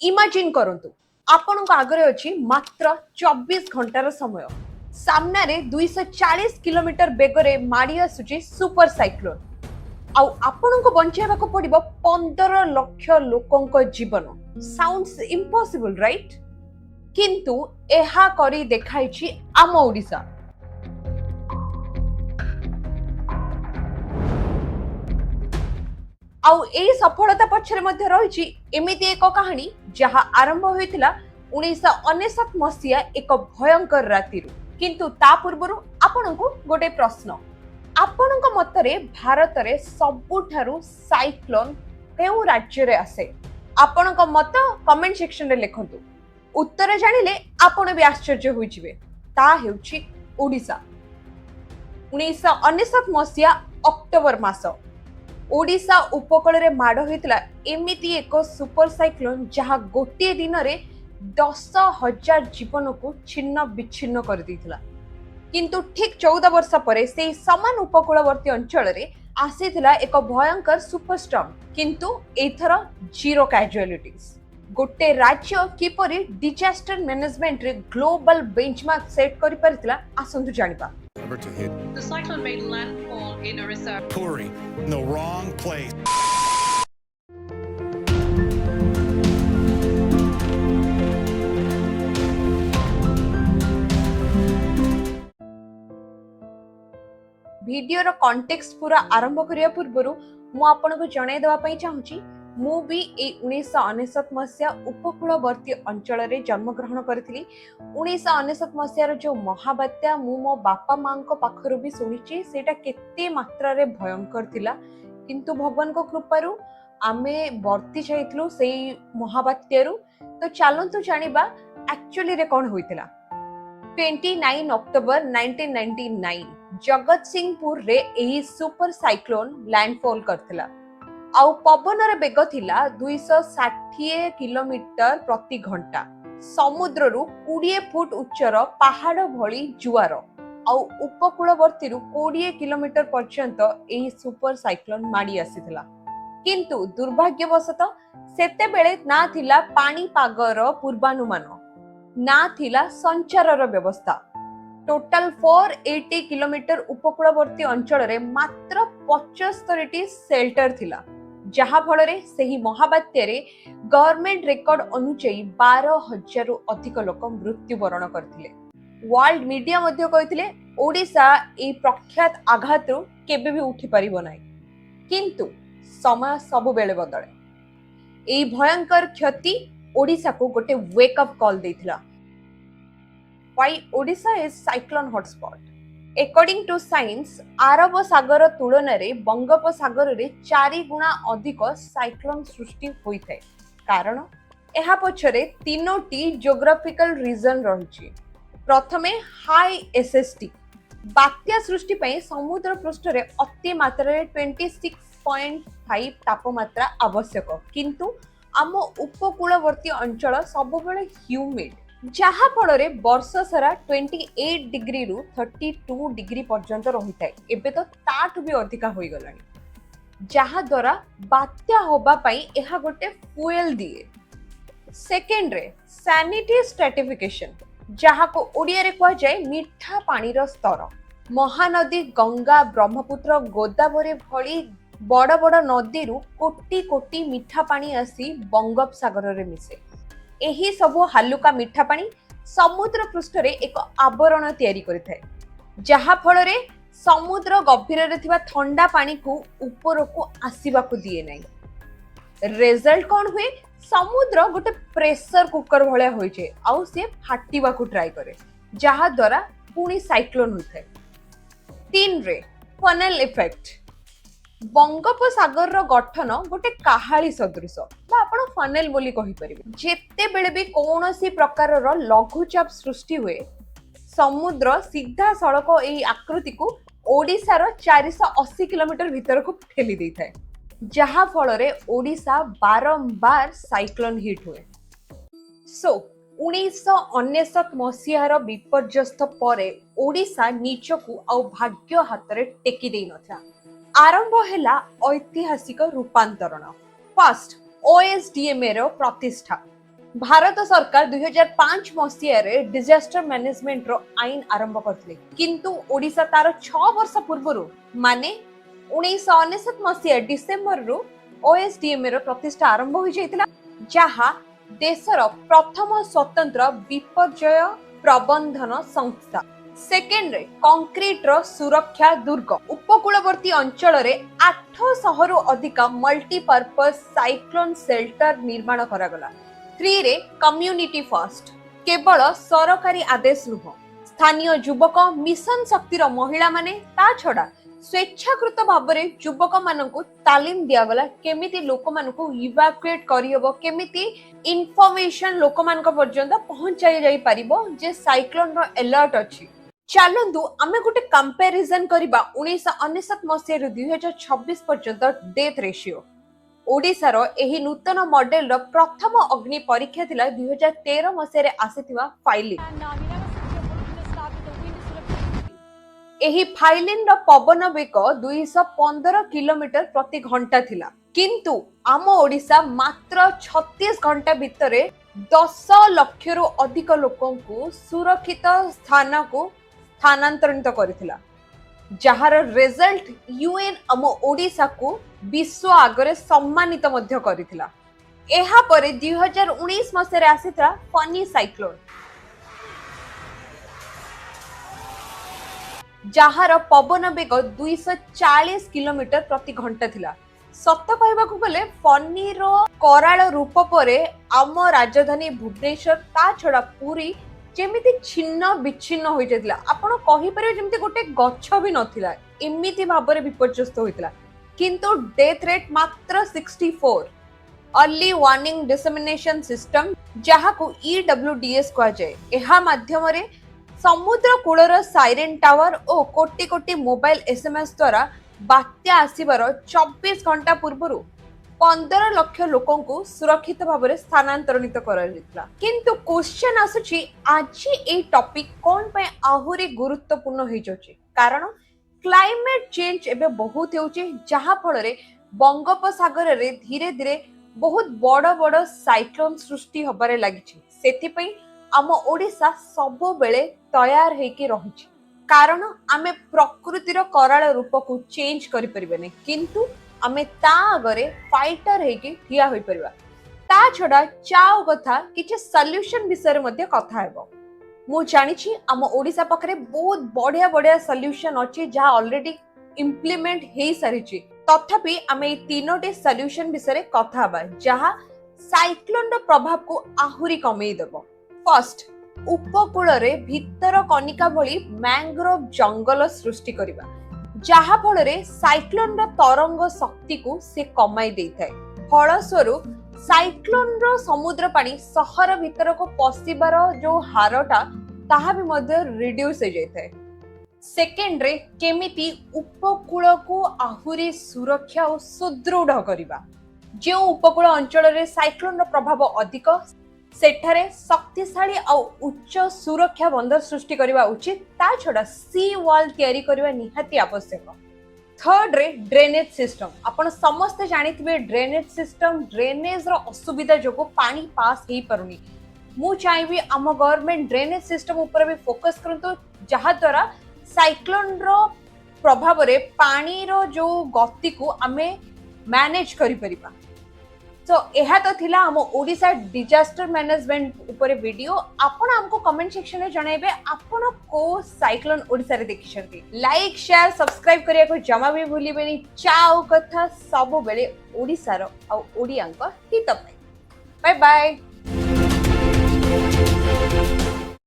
Imagine करंतु आपण आगरे अछि मात्र 24 घंटार समय सामना रे 240 किलोमीटर बेगरे माड़ी आसुची सुपर साइक्लोन आउ आपण को बंचाइबा को पड़िबो 15 लाख लोकंक जीवन साउंड्स इम्पॉसिबल राइट किंतु एहा करी देखाइछि आम ओडिसा आउ एई सफलता पछरे मध्ये रहिछि एमिति एक कहानी जहा आरंभ होइतिला 1999 मसिया एक भयंकर राति किंतु ता पूर्वरु आपनकु गोटे प्रश्न आपनक मतरे भारत रे सबुठारु साइक्लोन केउ राज्य रे आसे आपनक मत कमेंट सेक्शन रे लिखंतु उत्तर जानिले आपण भी आश्चर्य होइजिबे ता हेउछि ओडिसा 1999 मसिया अक्टोबर मास ओडिशा उपकूल रे माड़ होइतिला एमिति एक सुपर साइक्लोन जहा गोटे दिन रे 10,000 जीवन को छिन्न विच्छिन्न कर देइतिला किंतु ठीक 14 वर्ष परे से समान उपकूलवर्ती अंचल रे आसीतिला एक भयंकर सुपरस्टॉर्म किंतु एथर जीरो कैजुअलिटीज गोटे राज्य किपरि डिजास्टर मैनेजमेंट रे ग्लोबल बेंचमार्क सेट करि परितिला आसंतु जानिबा To hit. The cyclone made landfall in Orissa. Puri, in the wrong place. Video रो कॉन्टेक्स्ट पूरा आरंभ करिया पूर्वरु मु आपन को जणाई देबा पई चाहूची मु भी ए 1999 मसिया उपकूलवर्ती अंचल रे जन्म ग्रहण करथिली 1999 मसिया रो जो महाबात्या मु मो बापा मां को पाखरु भी सुनिची सेटा केते मात्रा रे भयंकर थिला किंतु भगवान को कृपारु आमे बर्ती जाइतलु सेई महाबात्यारु तो चालंतु जानिबा एक्चुअली रे कोन होइतिला 29 अक्टोबर 1999 जगत सिंहपुर रे एही सुपर साइक्लोन लैंडफॉल करथिला आउ पवन रे बेग थिला 260 किलोमीटर प्रति घंटा समुद्र रु 20 फुट उच्चर पहाड़ भली जुआर आउ उपकूलवर्ती रु 20 किलोमीटर पर्यंत एही सुपर साइक्लोन माडी आसीथिला किंतु दुर्भाग्यवशत सेते बेले ना थिला पानी पागर पूर्वानुमान ना थिला संचारर व्यवस्था टोटल 480 किलोमीटर उपकूलवर्ती अंचल रे मात्र 75 टी शेल्टर थिला जहा फल रे सही महाबात्या रे गवर्नमेंट रिकॉर्ड अनुसार 12,000 रु अधिक लोक मृत्युवरण करथिले वर्ल्ड मीडिया मध्ये कहिथिले ओडिसा ए प्रख्यात आघात रु केबे भी उठी परिबो नै किंतु समय सब बेले बदले ए भयंकर क्षति ओडिसा को गोटे वेक अप कॉल देथिला Why Odisha is cyclone hotspot? According to science, Arab Sagar तुलन रे बंगोपसागर रे 4 गुणा अधिक साइक्लोन सृष्टि होइथाय कारण एहा पछरे तीनोटी जियोग्राफिकल रीजन रहिछि प्रथमे हाई एसएसटी बात्या सृष्टि पई समुद्र पृष्ठ रे अति मात्रा रे 26.5 तापमात्रा आवश्यक किंतु आम उपकूलवर्ती अंचल सब बेले ह्यूमिड जहा फल रे वर्ष सारा 28 डिग्री रु 32 डिग्री पर्यंत रही थाए एबे तो ताठु भी अधिका होई गलानी जहा द्वारा बात्या होबा पई एहा गोटे फ्यूएल दिए सेकेंड रे सैनिटरी स्ट्रैटिफिकेशन जहा को ओडिया रे कह जाय मीठा पानी रो स्तर महानदी गंगा ब्रह्मपुत्र गोदावरी भली बड़ बड़ नदी रु कोटी कोटी मीठा पानी आसी बंगोपसागर रे मिसे एही सबो हालुका मीठा पानी समुद्र पृष्ठ रे एक आवरण तैयारी करिथाय जहा फल रे समुद्र गभीर रे थिबा ठंडा पानी को ऊपर को आसीबा को दिए नै रिजल्ट कोन हुए समुद्र गोटे प्रेशर कुकर भलिया होय छै आउ से फाटीबा को ट्राई करे जहा द्वारा पुनी साइक्लोन होइथाय 3 रे फनेल इफेक्ट बंगोपसागर रो गठन गोटे काहाली सदृश बा आपण फनेल बोली कहि परिबे जेते बेले भी कोनोसी प्रकार रो लघुचाप सृष्टि हुए समुद्र सीधा सड़क एही आकृति को ओडिसा रो 480 किलोमीटर भीतर को ठेली देई थाए जहा फल रे ओडिसा बारंबार साइक्लोन हिट हुए सो 1999 मसिहार विपर्यस्त परे ओडिसा नीचकू आ भाग्य हाथ रे टेकी देई नथा आरंभ हेला ऐतिहासिक रूपांतरण फर्स्ट ओएसडीएमए रो प्रतिष्ठा भारत सरकार 2005 मसीह रे डिजास्टर मैनेजमेंट रो आईन आरंभ करथिले किंतु ओडिसा तार 6 वर्ष पूर्वरु माने 1999 मसीह डिसेंबर रु ओएसडीएम रो प्रतिष्ठा आरंभ होई जायतिला जहा देशर प्रथम स्वतंत्र विपर्यय प्रबंधन संस्था। सेकेंड रे कंक्रीट रो सुरक्षा दुर्ग उपकूलवर्ती अंचल रे 800 रु अधिक मल्टीपर्पज साइक्लोन शेल्टर निर्माण करागला। 3 रे कम्युनिटी फर्स्ट केवल सरकारी आदेश नुह स्थानीय युवक मिशन शक्तिर महिला माने ता छडा स्वेच्छाकृत भाव में युवक मानक तालीम दिगला केमिति लोक मानक इवाक्युएट करहब केमिति इनफॉरमेशन लोक मानक पर्यंत पहुंचाई जाई परिबो जे साइक्लोन रो अलर्ट अछि। चलंतु आमे गोटे कंपैरिजन करबा 1999 मसीह रु 2026 पर्यंत डेथ रेशियो। ओडिसा रो एही नूतन मॉडल रो प्रथम अग्नि परीक्षा थिला 2013 मसीह रे आसीथिबा फाइलिन। एही फाइलिन रो पवन वेग 215 किलोमीटर प्रति घंटा थिला किंतु आम ओडिसा मात्र 36 घंटा भितरे 10 लाख रु अधिक लोकों को सुरक्षित स्थान को स्थानांतरित करथिला जहार रिजल्ट यूएन आम ओडिसा को विश्व आगरे सम्मानित मध्य करथिला। एहा परे 2019 मसीह रे आसीथरा फनी साइक्लोन जहार पवन वेग 240 किलोमीटर प्रति घंटा थिला। सत कहबाकू गले फनी रो कराल रूप परे आम राजधानी भुवनेश्वर ता छडा पूरी जेमिति छिन्न विच्छिन्न होई जायतिला। आपण कहि परिबे जेमिति गोटे गच्छ भी नथिला एमिति भाबरे विपर्यस्त होइतिला किंतु डेथ रेट मात्र 64। अर्ली वार्निंग डिसेमिनेशन सिस्टम जहा को ईडब्ल्यूडीएस कहा जाय एहा माध्यम रे समुद्र कूलर साइरेन टावर और कोटी कोटी मोबाइल एसएमएस द्वारा बात्या आसीबार 24 घंटा पूर्व 15 लाख लोकों को सुरक्षित भाव में स्थानांतरित करा किंतु क्वेश्चन आसुची आज ए टॉपिक कोन पे आहुरी गुरुत्वपूर्ण हो जाउची कारण क्लाइमेट चेंज एबे बहुत होउची जहा फल रे बंगोपसागर रे धीरे धीरे बहुत बड़ बड़ साइक्लोन सृष्टि होबारे लागिची। सेति पई आम ओडिसा सब बेले तैयार हेकी रहिछि कारण आमे प्रकृतिर कराल रूप को चेंज करि परिबेने किंतु आमे ता आगरे फाइटर हेकी ठिया होई परिबा। ता छडा चाओ कथा किछ सॉल्यूशन विषय रे मध्ये कथा हेबो। मु जानिछि आम ओडिसा पखरे बहुत बढ़िया बढ़िया सॉल्यूशन अछि जहा ऑलरेडी इंप्लीमेंट हेई सारिछि तथापि आमे ए तीनोटी सॉल्यूशन विषय रे कथा हेबा जहा साइक्लोन रो प्रभाव को आहुरी कमेई देबो। फर्स्ट उपकूल रे भीतर कनिका भली मैंग्रोव जंगल सृष्टि करिबा जहा फल रे साइक्लोन रो तरंग शक्ति को से कमाई देइथाय। फलस्वरूप साइक्लोन रो समुद्र पानी सहर भीतर को पसिबार जो हारटा ताहा भी मध्य रिड्यूस हो जाइथाय। सेकेंड रे केमिति उपकूल को आहुरी सुरक्षा और सुदृढ़ करिबा जे उपकूल अंचल रे साइक्लोन रो प्रभाव अधिक सेठारे शक्तिशाली और उच्च सुरक्षा बंदर सृष्टि करबा उचित ता छडा सी वॉल तयारी करबा निहाती आवश्यक। थर्ड रे ड्रेनेज सिस्टम आपण समस्त जानिथिबे ड्रेनेज सिस्टम ड्रेनेज रो असुविधा जोगो पानी पास हेई परुनी मु चाहबी आम गवर्नमेंट ड्रेनेज सिस्टम ऊपर भी फोकस करंतो जहा द्वारा साइक्लोन रो प्रभाव रे पानी रो जो गति को आमे मैनेज करि परिबा। तो यह तो थिला हम ओडिसा डिजास्टर मैनेजमेंट ऊपर वीडियो आपण हमको कमेंट सेक्शन में जणाइबे आपण को साइक्लोन ओडिसा रे देखिसंती। लाइक शेयर सब्सक्राइब करिया को जमा भी भूलिबेनी। चाओ कथा सब बेले ओडिसा रो आ ओडियांक हित पाई। Bye bye.